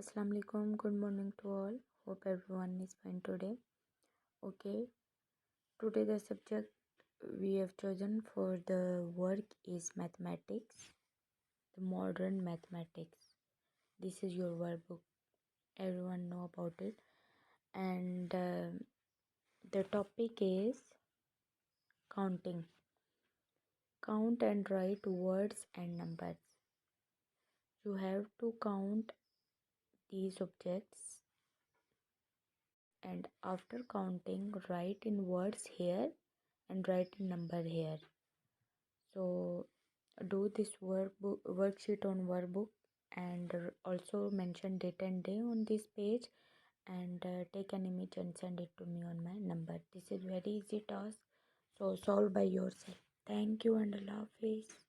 Assalamu alaikum, good morning to all. Hope everyone is fine today. Okay, today the subject we have chosen for the work is mathematics, the modern mathematics. This is your workbook, everyone know about it. And the topic is counting. Count and write words and numbers. You have to count these objects and after counting write in words here and write in number here. So do this worksheet on workbook and also mention date and day on this page and take an image and send it to me on my number. This is very easy task, so solve by yourself. Thank you and Allah Hafiz.